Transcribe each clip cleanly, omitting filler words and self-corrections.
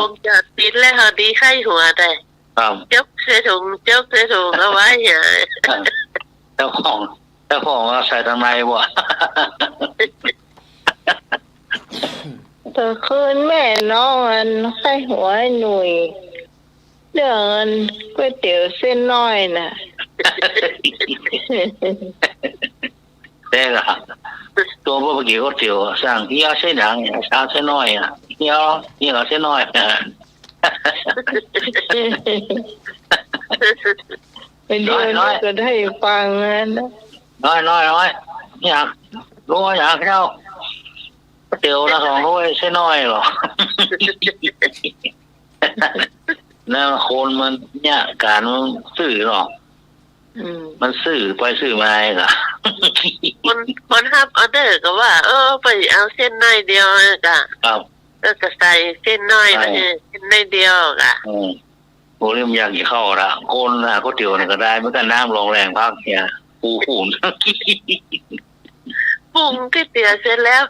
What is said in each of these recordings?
วงจรปิดแล้วเขาดีไข้หัวแต่จกใส่ถุงเอาไว้เนี่ยเจ้าของเอาใส่ทางในบ่แต่คืนแม่น้องอันไข้หัวหนุ่ยเรื่องอันก๋วยเตี๋ยวเส้นน้อยน่ะได้ละตัวบ่กี่ก๋วยเตี๋ยวสั่งเฮียเส้นหนังชาเส้นน้อยอ่ะเฮียเส้นน้อยเป็นเดือนก็ได้ฟังนะน้อยอยากรู้อยากเข้าเตี๋ยวละ200ใช่น้อยหรอนั่นคนมันเนี่ยการมันสื่อหรอมันสื่อไปสื่อมาไงล่ะคนฮับออเดอร์ก็ว่าไปเอาเส้นน้อยเดียวกะครับก็ใส่เส้นน้อยมาเส้นน้อยเดียวกะโอ้เริ่มอยากเข้าละคนน่ะก๋วยเตี๋ยวนี่ก็ได้เหมือนกันน้ำลงแรงพักเนี่ยปูหุ่นปรุงก๋วยเตี๋ยวเสร็จแล้ว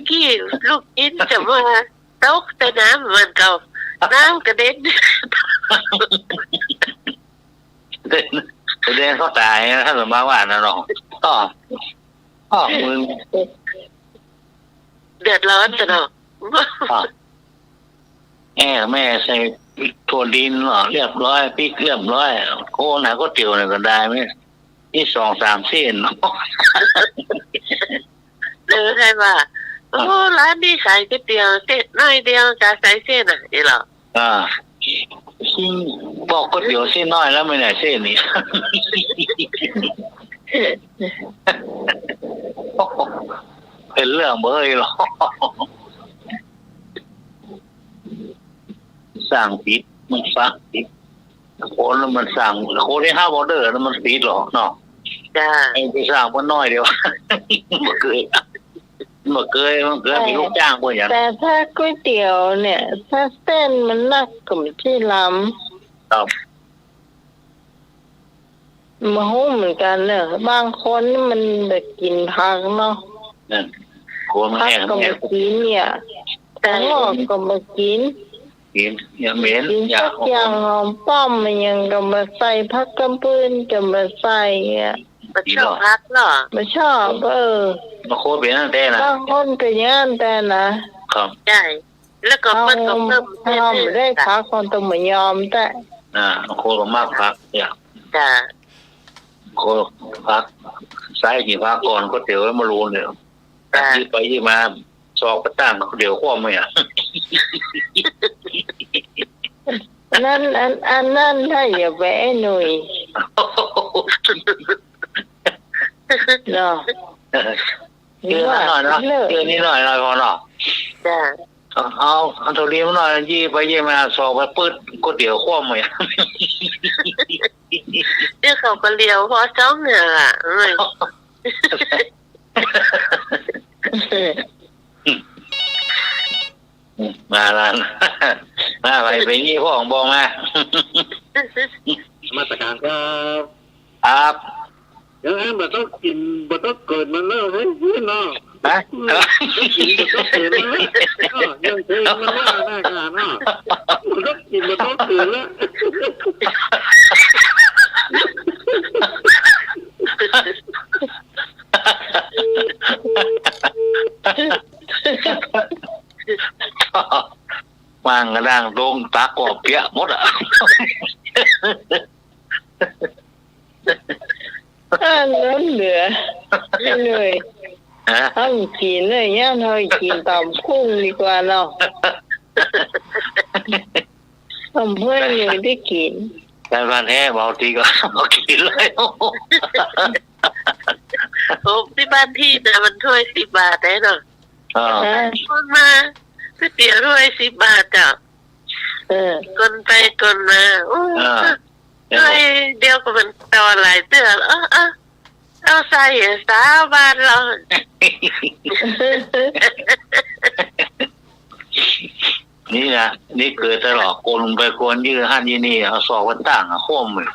กี้ลูกอินจะมาตกแต่น้ำมันเก่าน้ำกระเด็นเดินเขาตายถ้าสมมติว่านะน้องมึงเดือดร้อนจะเนาะแม่ใส่ถั่วดินหรอเรียบร้อยพริกเรียบร้อยโค้นะก็เตี๋ยวเนี่ยก็ได้ไหมนี่2-3 เส้นใช่ป่ะร้านนี้ขายก๋วยเตี๋ยวเส้นน้อยเดียวจะใส่เส้นนี่หรอบอกก๋วยเตี๋ยวเส้นน้อยแล้วไม่ไหนเส้นนี่เป็นเรื่องเบยหรอสั่งปิดมันฟักปิดคนแล้วมันสั่งคนที่5 ออเดอร์แล้วมันปิดหรอเนาะจ้าไอ้ที่สั่งมันน้อยเดียวมันเกยมีลูกจ้างพวกอย่างแต่ถ้าก๋วยเตี๋ยวเนี่ยถ้าเส้นมันนักกับที่ล้ำครับมาหุ้มเหมือนกันเนอะบางคนมันแบบกินผักเนาะนั่นคนผักก็มากินเนี่ยแต่งอกก็มากินอย่าเหม็นอย่าอย่างหอมป้อมมันยังก็มาใส่ผักกำปืนก็มาใส่อ่ะมาชอบพักเนาะมาชอบมาโคเป็นนั่นแต่นะบางคนก็ย่านแต่นะครับใช่แล้วก็มันก็เพิ่มไม่ได้พักคนต้องมายอมแต่โคก็มากพักเนี่ยจ้าโคพักใส่กี่พักก่อนก็เตี๋ยวมารูนเดี๋ยวยืดไปยืดมาซอกประตั้งเดี๋ยวคว่ำไม่นั่นอันนั้นถ้าอย่าแวะหน่อยเนาะเยอะหน่อยนะเยอะนิดหน่อยพอเนาะจ้าเอาตัวนี้มาหน่อยยี่ไปยี่มาซอกไปปืดก็เดี๋ยวคว่ำไม่เดี๋ยวเขาก็เลี้ยวพอจ้องเนี่ยล่ะมาแล้วมาไปนี่พ่อของบอกมามาตรการครับยังไงมันต้องกินมันต้องเกิดมันแล้วเฮ้ยเนาะกินมันต้องเกิดแล้วยังเคยมันว่าหน้าการเนาะมันต้องกินมันต้องเกิดแล้ววางกระด้างลงตากอบเปียหมดอ่ะนั้นเหลือเลยห้ามกินเลยเนี่ยเรากินตามคุ้งดีกว่าเนาะทำเพื่อนยังได้กินแต่วันแท้เบาทีก็เอากินเลยที่บ้านพี่แต่มันถ้วย10 บาทได้เนาะคนมาก๋วยเตี๋ยวถ้วย10 บาทจ้ะคนไปคนมาด้วยเดียวก็มันต่อหลายเตือนเอาใส่3 บาทเรานี่นะนี่เกิดตลอดคนไปคนยื้อหันยี่นี่เอาสอบวันตั้งโค้มเลย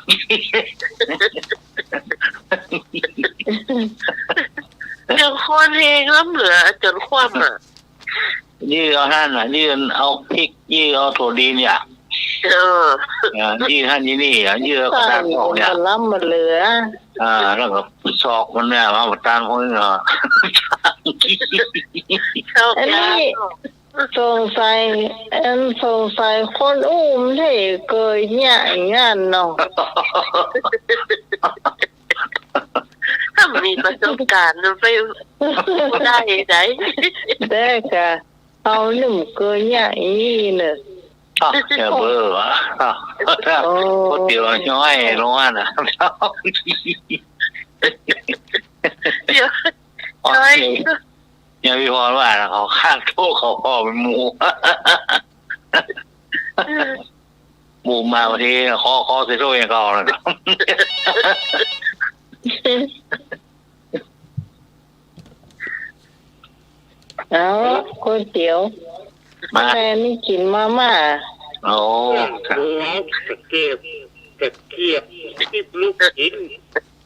ยังคนเองล้ำเหลือจนคว่ำ ยี่เอาหั่นน่ะยี่เอาพริกยี่เอาถั่วดีเนี่ยยี่หั่นยี่นี่ยี่เอากระดาษออกเนี่ย มันล้ำมันเหลือแล้วก็ซอกมันเนี่ยมาประทานพวกนี้เนาะ อันนี้สงสัยคนอุ้มที่เกยเนี่ยงานเนาะ ถ้ามีประสบการณ์ไปได้ไหนได้ค่ะเอาหนุ่มเกยเนี่ยนี่เนี่ยอย่าเบื่อวะคนเดียวน้อยร้อนอ่ะเดี๋ยวน้อยอย่าพี่พรว่าเขาข้างโต๊ะเขาพ่อเป็นหมูมาบางทีคอเสียโซ่ยังก่อนนะเอาก๋วยเตี๋ยวแม่นี่กินมาม่าโอ้ตะเกียบที่ลูกกิน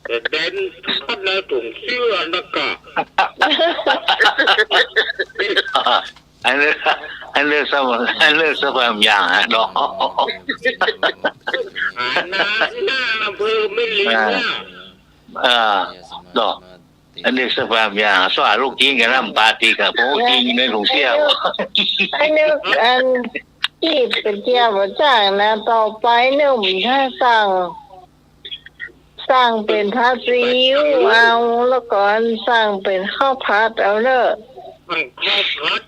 แต่เด่นท่านในถุงเสื้อนะกะอันเลือกสมุนอย่างฮะดอกหน้าเพิ่มไม่เลี้ยงดอกอันนี้สภาพอย่างสว่าลูกกินกันลำปาตีกับพวกกินในถุงเสี้ยวอันนี้ที่เป็นเจ้าพระเจ้านะต่อไปเนี่ยผมถ้าสั่งเป็นผัดซีอิ๊วเอาแล้วก่อนสั่งเป็นข้าวผัดเอาเนอะข้าวผัด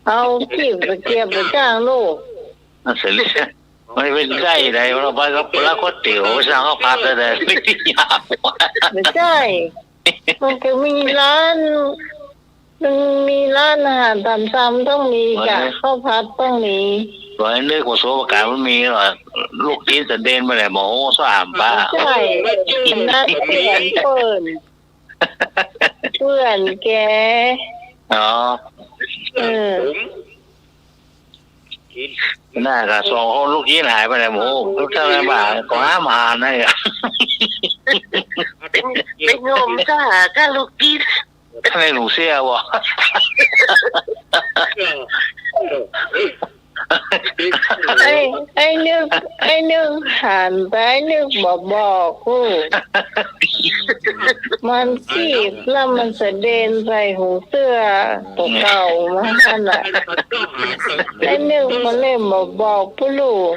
เอาที่เป็นเจ้าพระเจ้าลูกเสร็จแล้วไม่เป็นไก่ใดเราไปก็ปลาก๋วยเตี๋ยวสั่งข้าวผัดอะไรไม่ได้ยากไม่ใช่มันก็มีร้านอาหารตามซ้ำต้องมีกับข้าวผัดต้องมีร้อยนึกว่าโซบการมันมีหรอลูกจีนจะเด่นมาเลยหมอสามป้าใช่นัดเพื่อนแกน่าจะสองคนลูกจีนหายไปเลยหมูลูกเท่าไรบ้างก็ห้ามหานให้เป็นงมถ้าลูกจีนไม่หนูเสียวะไอ้นึกหันไปนึกบอกกูมันขี้แล้วมันเสด็จใส่หูเสื้อตัวเก่ามานั่นแหละไอ้นึกมันเล่นบอกผู้ลูก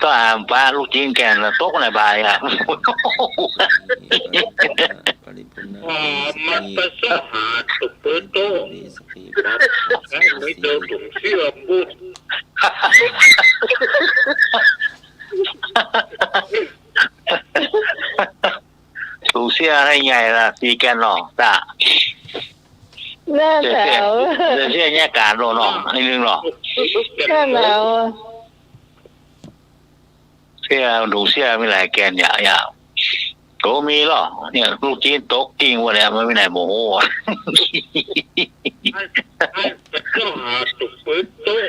ก็ป้าลูกจีนแก่นโต๊ะในบ่ายอ่ะมันไปสหาตุกเปิดโต๊ะไม่เดินถุงเสื้อบุญถุงเสื้อให้ใหญ่ละตีแกนหรอกตาน่าหนาวเสื้อแยกการโดนหรอกให้นึงหรอกน่าหนาวเสื้อดูเสื้อไม่หลายแกนยาวโตมีหรอเนี่ยลูกจีนโต๊ะกิ้งวะเนี่ยไม่ไหนโมโหก็หาตุกเปิดโต๊ะ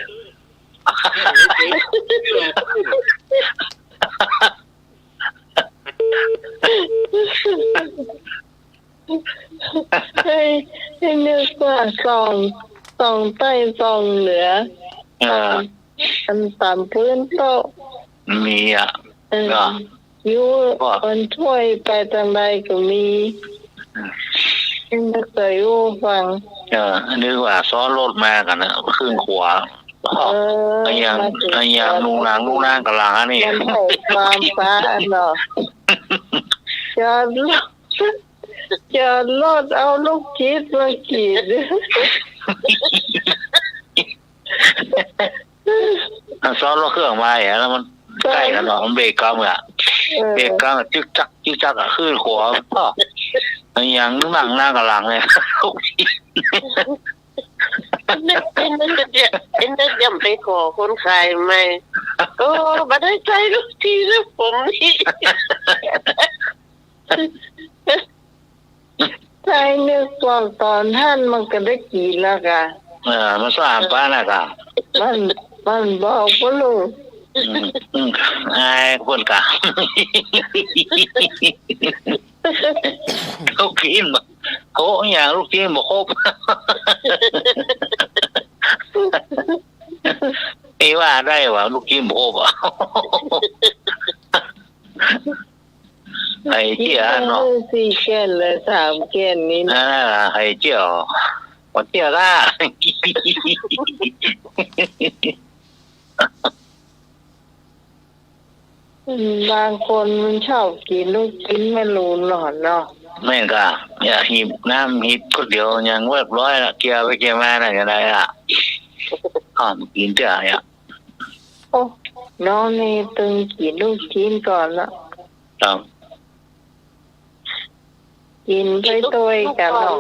ให้นึกว่าซองใต้ซองเหนืออันตามพื้นโต๊ะมีอ่ะอยู่คนช่วยไปทางใดก็มีไม่เคยรู้ฟังนึกว่าซ้อนรถมากันนะขึ้นขวาไอ้ยังลุงนางกำลังนี่มันโหดความฟ้าเนาะจะรถเอาลูกคิดมาขีดซ้อนรถเครื่องมาอย่างแล้วมันใกล้กันหรอมันเบรกกำอ่ะจึกจักขึ้นขวาก็ยังนั่งหน้ากำลังเลยเอ็นจะย่ำไปขอคนขายไหมก็มาได้ใจลูกทีลูกผมนี่ใจนึกว่าตอนท่านมันก็ได้กี่แล้วกันมันสามป้านะกันมันบอกว่าลูกไอ้คนกะเขากิน โอ้อย่างลูกชิ้นบ่ครบนี่ว่าได้ว่าลูกชิ้นบ่ครบอ่ะไอ้เจี๊ยเนาะ4 แก้นเลย3 แก้นนี้ไอ้เจี๊ยบ่เจี๊ยล่ะบางคนมันชอบกินลูกชิ้นไม่รู้หนอนเนาะแม่นก็อย่าหิบน้ำหิบก็เดียวยังเรียบร้อยละเกียร์ไปเกียร์มาน่ะจะได้อ่ะกินเจ้าอ่ะโอ้น้องนี่ตึงกินลูกชิ้นก่อนละครับกินไปตัวกันเนาะ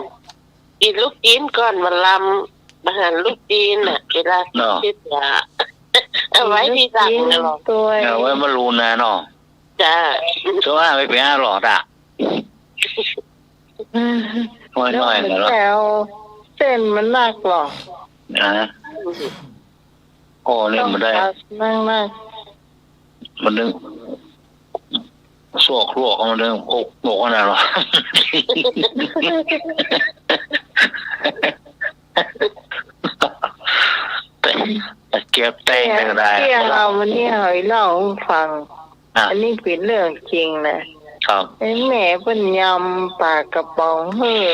กินลูกชิ้นก่อนมาลำอาหารลูกชิ้นน่ะเวลาคิดว่าเอาไว้ที่สั่งเนาะเอาไว้มารูนะเนาะจ้าช่วงไม่เป็นหลอดอ่ะน้อยๆแล้วเส้นมันหนักหรอโอ้นี่มันได้มันนึงสวกลวกมันนึงอกหนกอะไรหรอแต่เก็บแตงก็ได้ที่เราวันนี้เฮยเล่าฟังอันนี้เป็นเรื่องจริงนะครับแม่เพิ่นยำปลากระป๋องเฮ้อ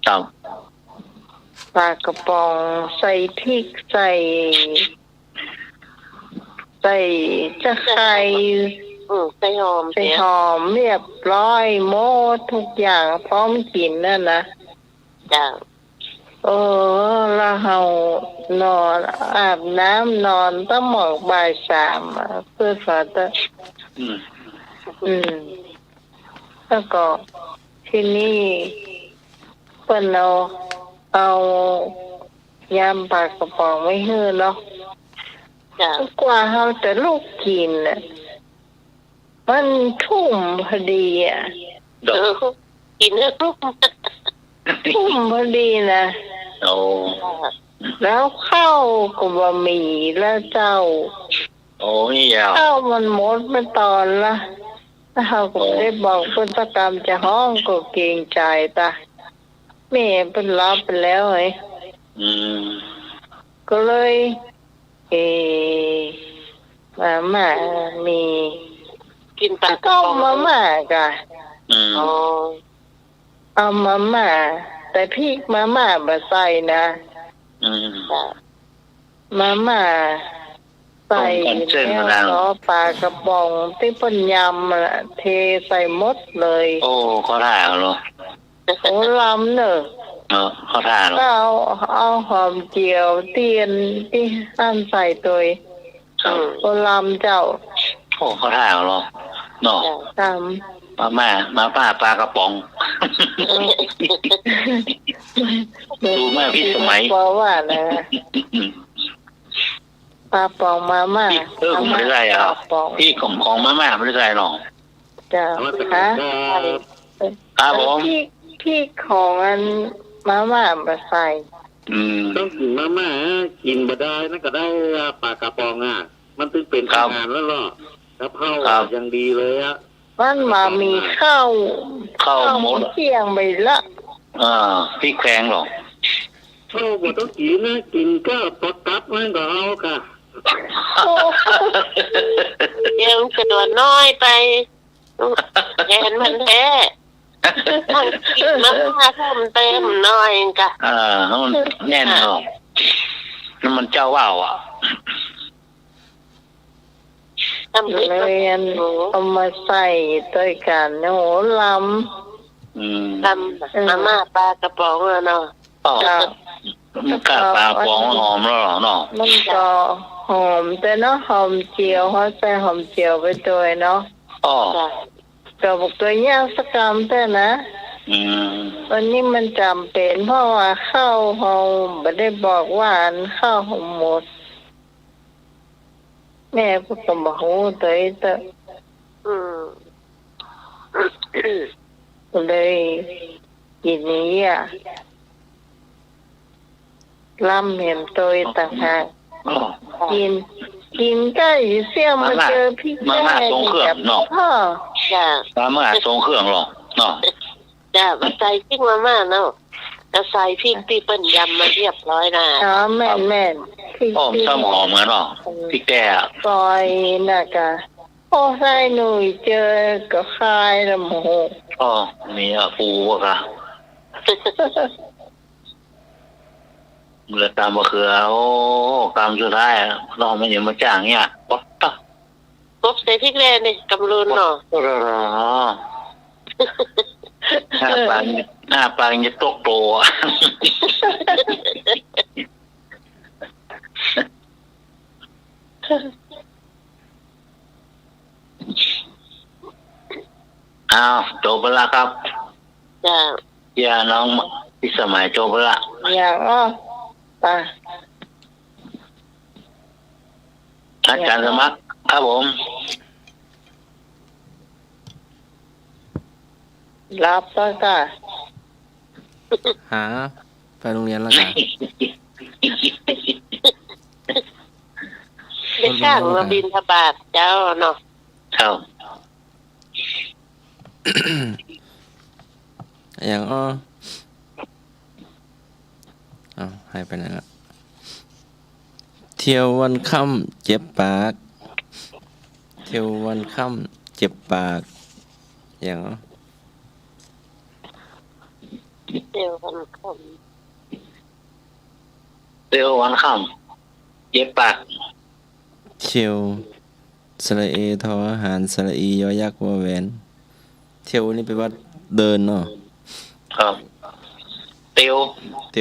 ครับปลากระป๋องใส่พริกใส่ตะไคร้ใส่หอมเรียบร้อยหมดทุกอย่างพร้อมกินนั่นนะจ้ะแล้วเฮานอนอาบน้ำนอนตั้งหมอกบ่าย 3เพื่อฝาตะแล้วก็ทีนี้เพิ่นเอายำปลากระป๋องไว้ให้เนาะกว่าเฮาจะลูกกินน่ะมันทุ่มพอดีอ่ะกินแล้วทุ่มพอดีนะแล้วข้าวก็บะหมี่แล้วเจ้านี่ยาวข้าวมันหมดไปตอนละแล้วเขาก็ได้บอกพุทธกรรมจะห้องก็เกรงใจตาแม่เป็นรับไปแล้วไงก็เลยมามีกินปลาก็มาก่ะเอามาแต่พริกมาบ่ใส่นะมาใส่แล้วปลากระป๋องที่เพิ่นยำเทใส่หมดเลยเขาถ่ายเหรอลำเนอะเขาถ่ายเหรอเอาหอมเจียวเตียนที่ห้ามใส่ตัวลำเจ้าเขาถ่ายเหรอเนาะมาป้าปลากระป๋องดูแม่พี่สมัยเพราะว่านะปลาปองมาผมไม่ได้อ่ะพี่ของมาไม่ได้หรอกจ้ะฮะผมพี่ของอันมามาใส่ต้องกินมากินบ่ได้นั่นก็ได้ปลากระป๋องอ่ะมันถึงเป็นอาหารแล้วหรอแล้วเผาอย่างดีเลยอ่ะมันมามีข้าวหมดเที่ยงไปละพี่แกงหรอข้าวบ่ต้องกินนะกินก็ปกตับมันก็เอาค่ะยังกระโดดน้อยไปแทนมันแท้กินมาเพิ่มเต็มน้อยกะมันแน่นหรอมันเจ้าว่าวอ่ะเลยเอามาใส่ด้วยกันโหลำมาปลากระป๋องเนาะมันกัดปลาป๋องหอมแล้วหรอเนาะมันก็หอมแต่เนาะหอมเจียวเขาใส่หอมเจียวไปด้วยเนาะก็บอกตัวย่างสักกรัมแต่นะวันนี้มันจำเป็นเพราะว่าข้าวเราไม่ได้บอกว่าข้าวหมดแม่พูดกับหมูตัวแต่เลยกินนี้อ่ะล่ำเห็นตัวต่างหากกินก็อยู่เสี่ยงมาเจอพี่มาทรงเครื่องเนาะจ้ะมาทรงเครื่องหรอเนาะ จ้ามาใส่พริกมาม่าเนาะก็ใส่พริกที่เปิ้นยำมาเรียบร้อยนะอ๋อแม่นหอมซ้ำหอมเหมือนเนาะพริกแก่ซอยน่ะกะโอ้ใส่หนุ่ยเจอก็คายละหมูมีปูอะเลยตามมะเขือตามสุดท้ายเราไม่ยังมาจ้างเนี่ยป๊อกป๊อกใส่พริกแดงนี่กำลุนเนาะหน้าปลาจะตกโตจบไปละครับอย่าน้องที่สมัยจบไปละอย่างป่ะอาจารย์สมัครครับผมรับแล้วก็หาไปโรงเรียนแล้วกันได้ข้างมาบินทบาทเจ้าเนาะครับอย่างหายไปไหนละเที่ยววันค่ำเจ็บปากเที่ยววันค่ำเจ็บปากอย่างเที่ยววันค่ำเที่ยววันค่ำเจ็บปากเที่ยวสระเอทออาหารสระอียอยักษ์วอแหวนเที่ยวนี่แปลว่าเดินเนาะครับเที่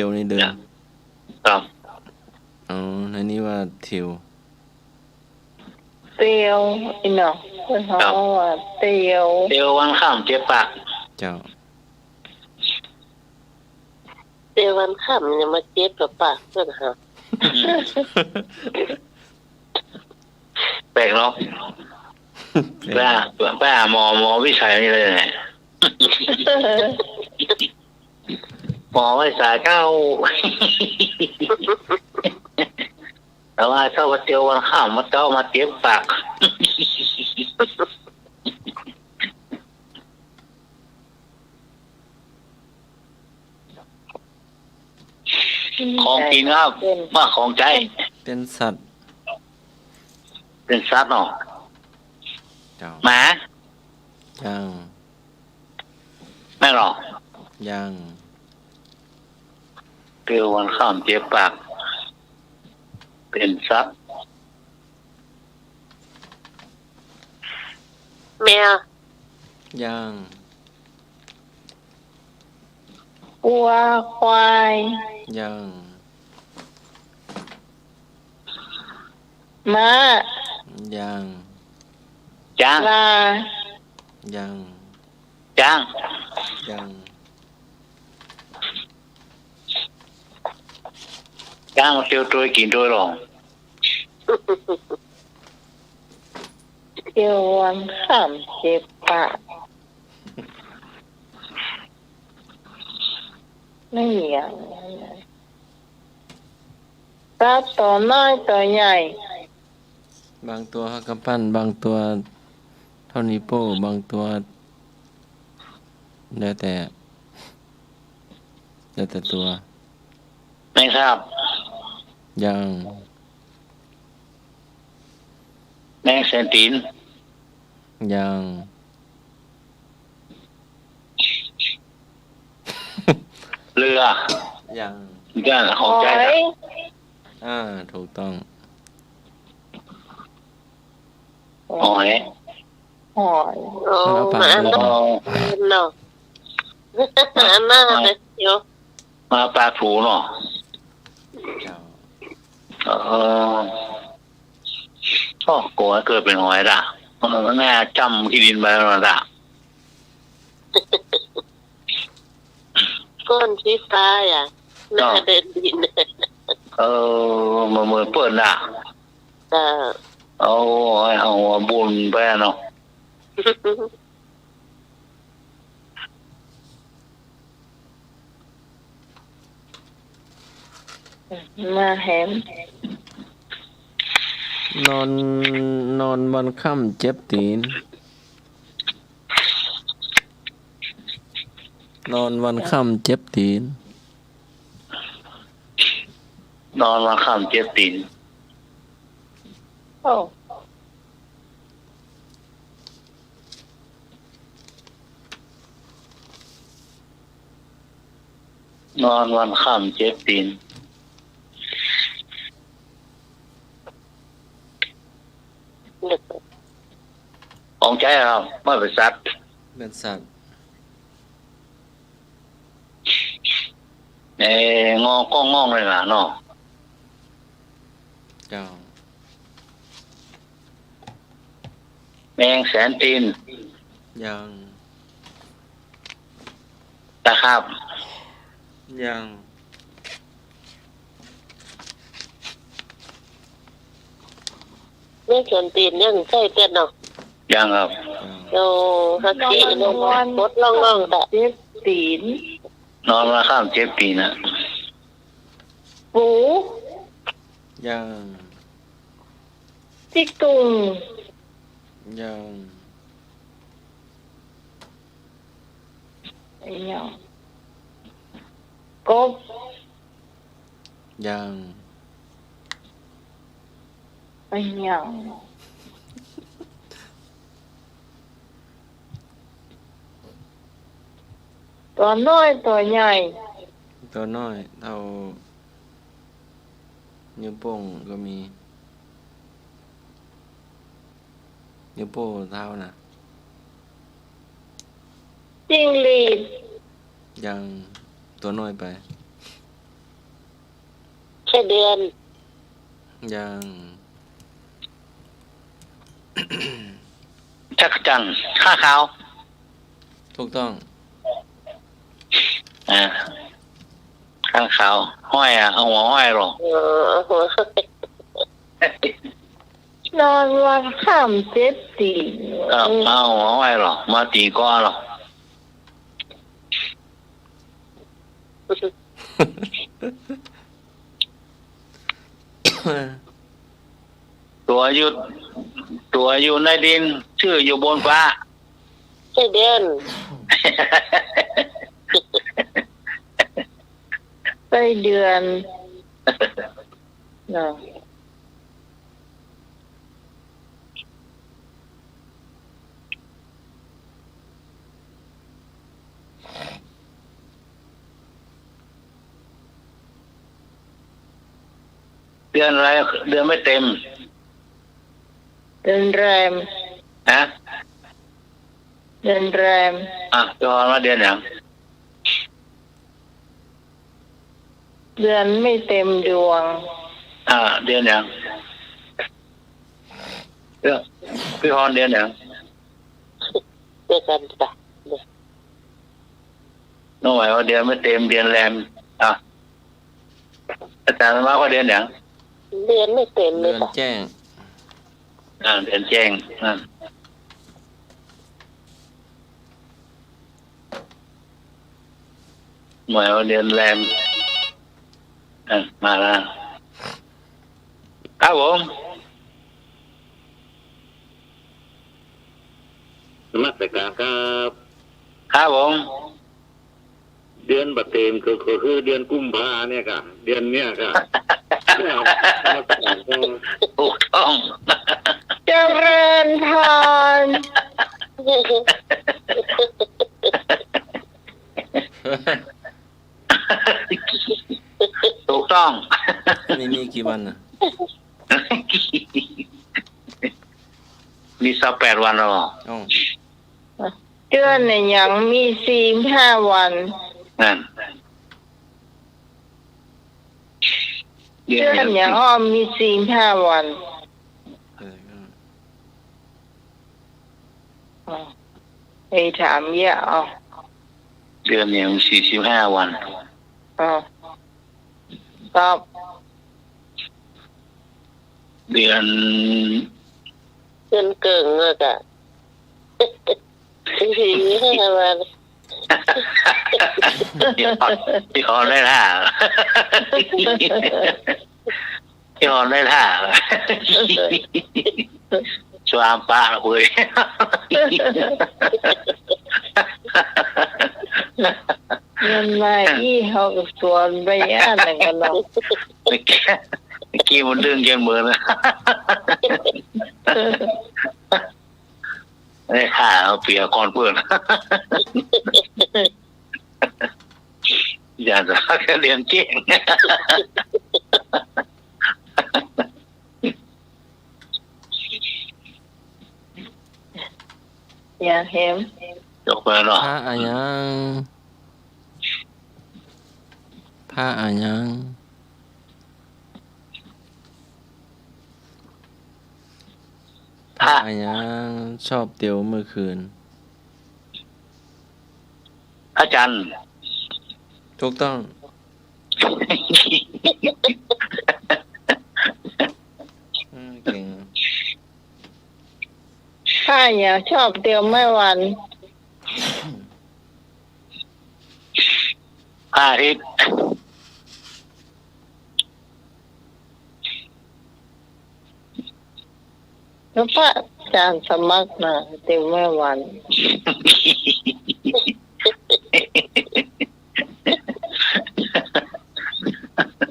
ยวนี่เดินครับในนี้ว่าเที่ยวอีเนาะเพิ่นเฮาว่าเที่ยววันค่ำเจ็บปากเจ้าเที่ยววันค่ำเนี่ยมาเจ็บกับปากเพิ่นฮะแปลกเนาะป้าหมอวิชัยนี่เลยไงหมอวิชัยเก้าแต่ว่าเจ้าเตียววันข้ามมาเจ้ามาเตียบปากของกินครับมาของใจเป็นสัตว์เนาะหมายังไม่หรอยังเตียววันข้ามเจ็บปากเป็นสัตว์แมวยังวัวควายยังม้ายังจ้างยังจ้างมาเที่ยวตัวกินตัวหรอเที่ยววันค่ำเจ็บปากไม่อย่างปลาตัวน้อยตัวใหญ่บางตัวกำปั้นบางตัวเท่านิ้วโป้บางตัวแล้วแต่ตัวไม่ทราบยังแมงเซนตินยังเรือยังด้านของใจถูกต้องหอยโอ้มาเนาะมาเลยเดี๋ยวมาปลาถูเนาะโกเกิดเป็นหอยด่ะแม่จำที่ดินไปแล้วด่ะก้นสีฟ้าอ่ะหน้าเดินดินมือเปิดด่ะเอาบุญไปเนาะมาแหมนอนวันค่ำเจ็บตีน นอนวันค่ำเจ็บตีน นอนวันค่ำเจ็บตีน โอ้ นอนวันค่ำเจ็บตีนของใจครับไม่เป็นสัตว์ เป็นสัตว์ งอก้องงองเลยนะเนาะ เจ้า แมงแสนตีน ยัง ตะครับ ยัง เรื่องส่วนตีนยังใช่เต้นเนาะ ยังครับ โอ้ฮักกี้ลงมดล่องๆแต่ เจ็บตีน นอนวันค่ำเจ็บตีนนะ ปู ยัง จิกตุง ยัง ไอ้เนาะกบ ยัง ไอ้เนาะตัวน้อยตัวใหญ่ ตัวน้อยเท่านิ้วโป้งก็มีนิ้วโป้งเท่านะ จิ้งหรีด ยังตัวน้อยไป แค่เดือน ยัง จักรจันทร์ข้าขาว ถูกต้อง ข้างขาวห้อยเอาหัวห้อยหรอน อนวันค่ำเจ็บตีน เอาหัวห้อยหรอมาตีก้อนหรอตัวอยู่ในดินชื่ออยู่บนฟ้า แค่เดือน ไปเดือนเนาะ เดือนอะไรเดือนไม่เต็ม เดือนแรม ฮะ เดือนแรม จอมาเดือนอย่าง เดือนไม่เต็มดวง เดือนอย่างพี่ฮอนเดือนอย่าง เดือนกันจ้ะ น้องหมายว่าเดือนไม่เต็มเดือนแรมอาจารย์มาว่าเดือนอย่าง เดือนไม่เต็มเล เดื ย อน ค่ะ แจ้ง เดือนแจ้งนั่นหมายว่าเดือนแรมมาแล้วครับผม นมัสการครับ ครับผม เดือนบัดเต็มคือเดือนกุมภาเนี่ยค่ะเดือนเนี้ยค่ะ ถูกต้อง เจริญพร ถูกต้อง นี่มีกี่วันน่ะ มี18 วันหรอ อ๋อ เดือนเนี่ยยังมี45 วัน นั่น เดือนอย่างอ้อมมี45 วัน ไอ้ถามเยอะเอา เดือนเนี่ยมี45 วัน ตอบ เดือน เดือนเกิงเลยจ้ะทีนี้ให้มา พี่ฮอนได้ท่าพี่ฮอนได้ท่าชวามปะคุย เงินมาอีเขาก็สวนไปย่านนั่นกันเนาะ เมื่อกี้มันดึงแกนมือนะไอ้ข่าเอาเปียก่อนเพื่อนอย่าจะแค่เรียนเก่งอย่าเห็น จบไปเนาะ ผ้าอะยังผ้าอะยังผ้าอะยังชอบเตียวเมื่อคืน อาจารย์ ถูกต้องเก่ง ถ้าอย่าชอบเตียวไม่วัน อาทิตย์ แล้วพระอาจารย์สมัครนะเตียวไม่วัน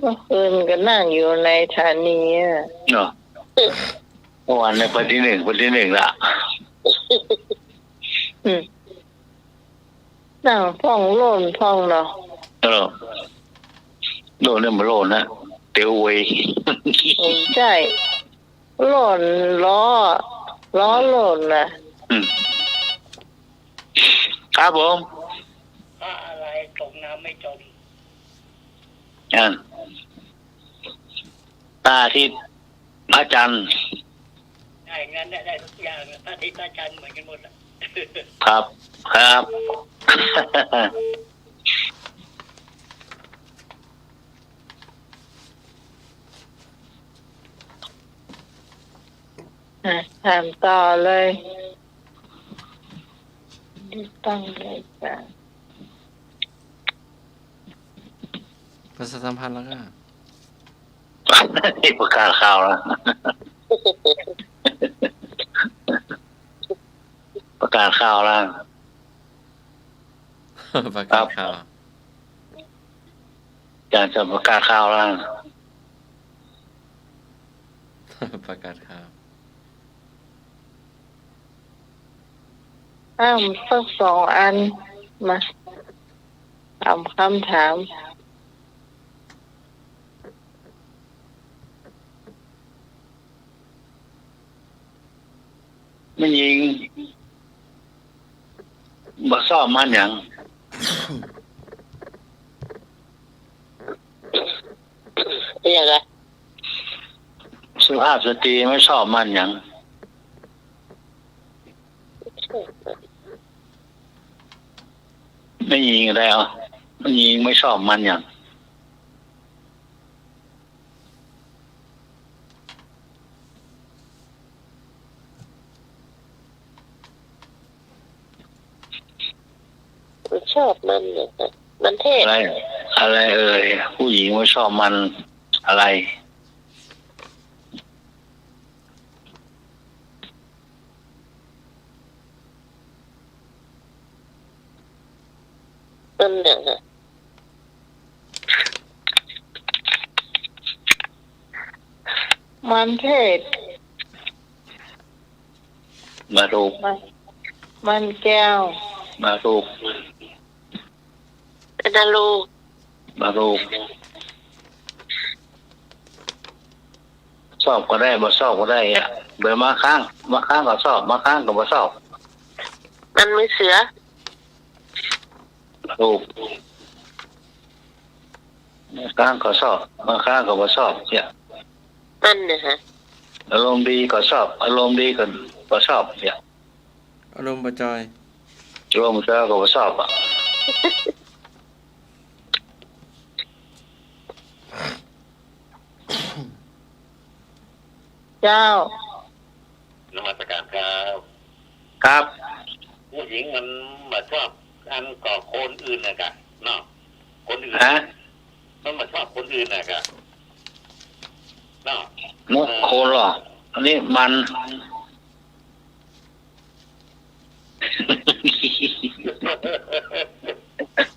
เมื่อคืนก็นั่งอยู่ในฐานีอ่ะ เนาะเมื่อวานในวันที่หนึ่งละ นั่งท่องโล่นท่องเนาะ โดนเนี่ยมาโลนนะเตียวเวย ใช่โล่นล้อโล่นนะ ครับผม ถ้าอะไรตกน้ำไม่จม ตาทิตย์พระจันทร์ ได้งั้นได้ทุกอย่างพระอาทิตย์พระจันทร์เหมือนกันหมดอ่ะ ครับครับ ถามต่อเลยตั้งเลยจ้ะ ประชาสัมพันธ์แล้วก็ ประกาศข่าวแล้วประกาศข่าวแล้ว ประกาศข่าว อยากจะประกาศข่าวแล้ว ประกาศข่าว อ้าวสัก2 อันมาถามคำถาม ไม่ยิงบ่ซ่อมมันอย่าง เป็นยังไง สุภาพสตรีไม่ชอบมันอย่างไม่ยิงอะไรอ่ะไม่ยิงไม่ชอบมันอย่าง ชอบมันเนี่ยมันเทศ อะไรเอ่ยผู้หญิงไม่ชอบมันอะไร มันเนี่ย มันเทศ มารูป มันแก้ว มารูป เป็นนาลูก มารูปสอบก็ได้บ่สอบก็ได้อ่ะเบอร์มาข้างก็สอบมาข้างก็บ่สอบ มันไม่เสือ มารูปมาข้างก็สอบมาข้างก็บ่สอบเนี่ย มันเนี่ยฮะ อารมณ์ดีก็สอบอารมณ์ดีก็บ่สอบเนี่ย อารมณ์ประจอย อารมณ์เจ้าก็บ่สอบอ่ะ เจ้าน มัสการครับ ครับ ผู้หญิงมันมาชอบอันก่อคนอื่นนะกะเนาะคนอื่น ฮะ มันมาชอบคนอื่นนะกะเนาะ มุกโคนหรออันนี้มัน เ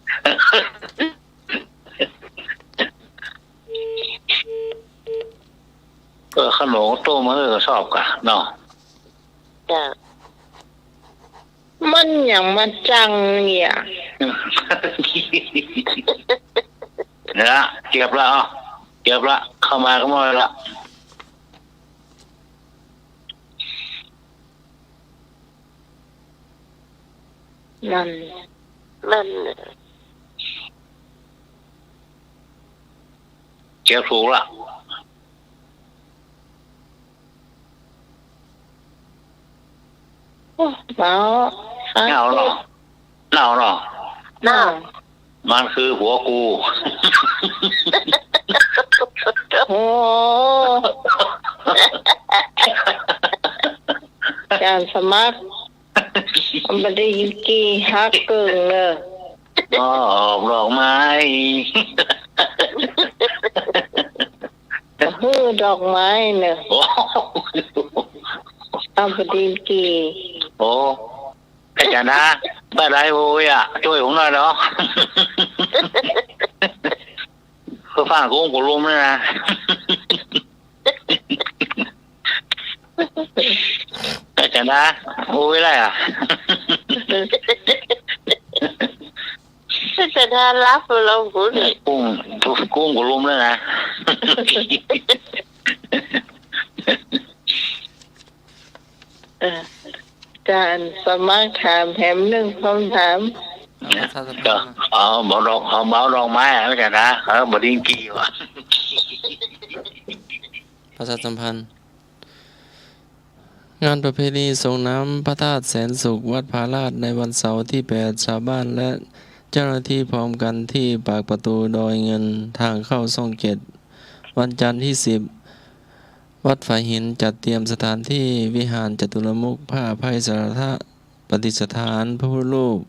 ขนมต้มมือก็ชอบกะเนาะ จ้ะ มันอย่างมาจังเนี่ย เนี่ยเก็บละอ่ะเก็บละเข้ามาก็มาละ มัน เก็บถูกละ เนาะ เน่าเนาะเน่าเนาะ น่า มันคือหัวกู โอ้การสมัครไม่ได้กี่ฮักเกินเลย ออกดอกไม้ ฮือดอกไม้เนี่ย โอ้ เอาไปดีกี่ โอ้อาจารย์นะได้ไรโว้ยอ่ะช่วยผมหน่อยเนาะเพื่อฟังกุ้งกูรุมเลยนะอาจารย์นะโอ้ยไรอ่ะ จะทานรับเราคุณ กุ้งกูรุมเลยนะ การสมัครถามแถมหนึ่งคำถาม ก็บอกดอกดอกไม้อาจารย์นะบอกดิ้งกี้ว่ะ ประชาสัมพันธ์งานประเพณีส่งน้ำพระธาตุแสนสุขวัดผาลาดในวันเสาร์ที่ 8 ชาวบ้านและเจ้าหน้าที่พร้อมกันที่ปากประตูดอยเงินทางเข้าช่อง 7 วันจันทร์ที่ 10 วัดฝายหินจัดเตรียมสถานที่วิหารจตุรมุขผ้าไพศาลปฏิสถานพระพุทธรูป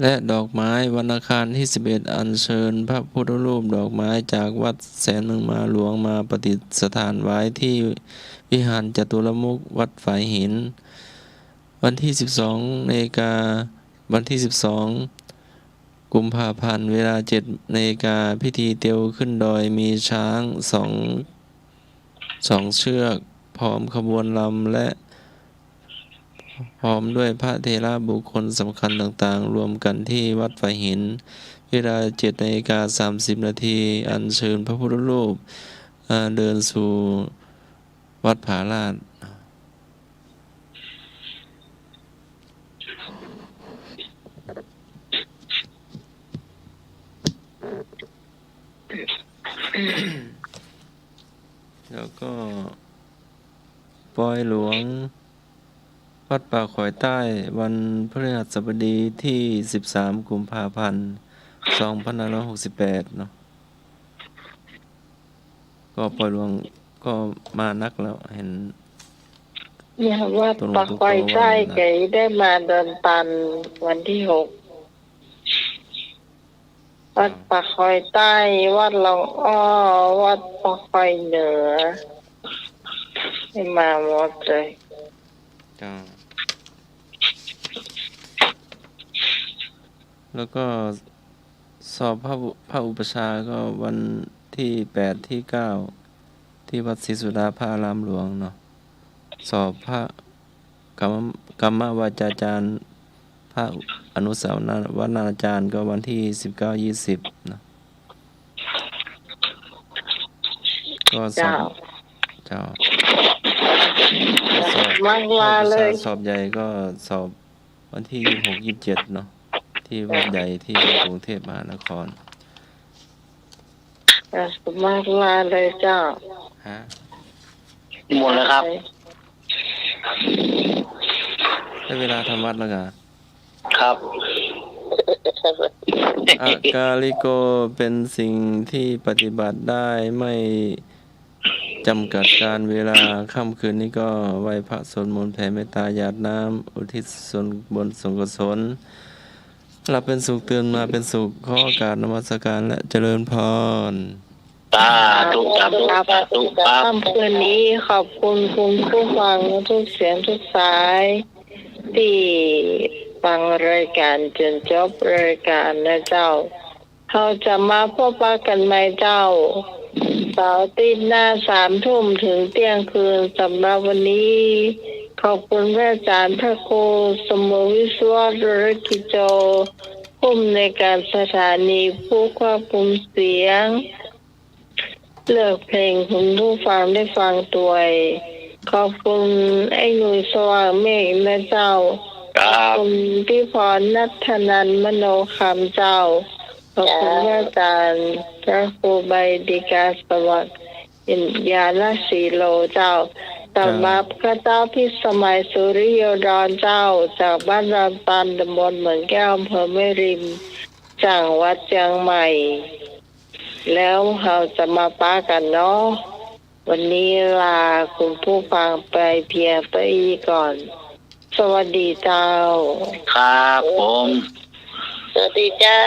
และดอกไม้วันอังคารที่ 11 อัญเชิญพระพุทธรูปดอกไม้จากวัดแสนเมืองมาหลวงมาประดิษฐานไว้ที่วิหารจตุรมุขวัดฝายหินวันที่ 12 นาฬิกาวันที่ 12 กุมภาพันธ์เวลา 7 นาฬิกาพิธีเตียวขึ้นดอยมีช้างสองเชือกพร้อมขบวนลำและพร้อมด้วยพระเถระบุคคลสำคัญต่างๆรวมกันที่วัดฝายหินเวลา 7:30 นาทีอัญเชิญพระพุทธรูปเดินสู่วัดผาลาดแล้วก็ปอยหลวงวัดป่าข่อยใต้วันพฤหัสบดีที่ 13 กุมภาพันธ์ 2568 เนาะก็ปอยหลวงก็มานักแล้วเห็น เนี่ยวัดปักไฟใต้ไก่ได้มาเดินตันวันที่ 6 วัดปักไฟใต้วัดหลวงอ้อวัดปักไฟเหนือให้มาหมดเลยจ้าแล้วก็สอบพระอุปชาก็วันที่ 8 ที่ 9 ที่วัดศรีสุดาพระอารามหลวงเนาะสอบพระกรรมวาจาจารย์พระอนุสาวนาจารย์ก็วันที่ 19-20 นะก็สอบเจ้าสอบสอบใหญ่ก็สอบวันที่ 26-27 เนาะที่วัดใหญ่ที่กรุงเทพมหานครมากลาเลยเจ้าฮะหมดแล้วครับได้เวลาทำวัดแล้วกันครับอากาลิโกเป็นสิ่งที่ปฏิบัติได้ไม่จำกัดการเวลาค่ำคืนนี้ก็ไหว้พระสวดมนต์แผ่เมตตาหยาดน้ำอุทิศส่วนบุญส่วนกุศลหลับเป็นสุขตื่นมาเป็นสุขขอโอกาสนมัสการและเจริญพรสาธุสาธุสาธุครับค่ำคืนนี้ขอบคุณคุณผู้ฟังทุกเสียงทุกสายที่ฟังรายการจนจบรายการนะเจ้า เราจะมาพบปะกันใหม่เจ้าเสาร์อาทิตย์หน้า3 ทุ่มถึงเที่ยงคืนสำหรับวันนี้ขอบคุณพระอาจารย์พระครูสมวิศวะธุรกิจโจผู้อำนวยการสถานีผู้ควบคุมเสียงเลือกเพลงคุณผู้ฟังได้ฟังตัวขอบคุณไอ้หนุ่ยสว่างเมฆนะเจ้าขอบคุณพี่พรนัทนันมโนคำเจ้าขอบคุณอาจารย์พระครูใบดิกาสวัสดิ์ยาลสีโลเจ้าสำหรับพระเจ้าพิสมัยสุริโยดรเจ้าจากบ้านรามตันตำบลเหมือนแก้วอำเภอแม่ริมจังหวัดเชียงใหม่แล้วเราจะมาป้ากันเนาะวันนี้ลาคุณผู้ฟังไปเพียงไปก่อนสวัสดีเจ้าครับผมสวัสดีเจ้า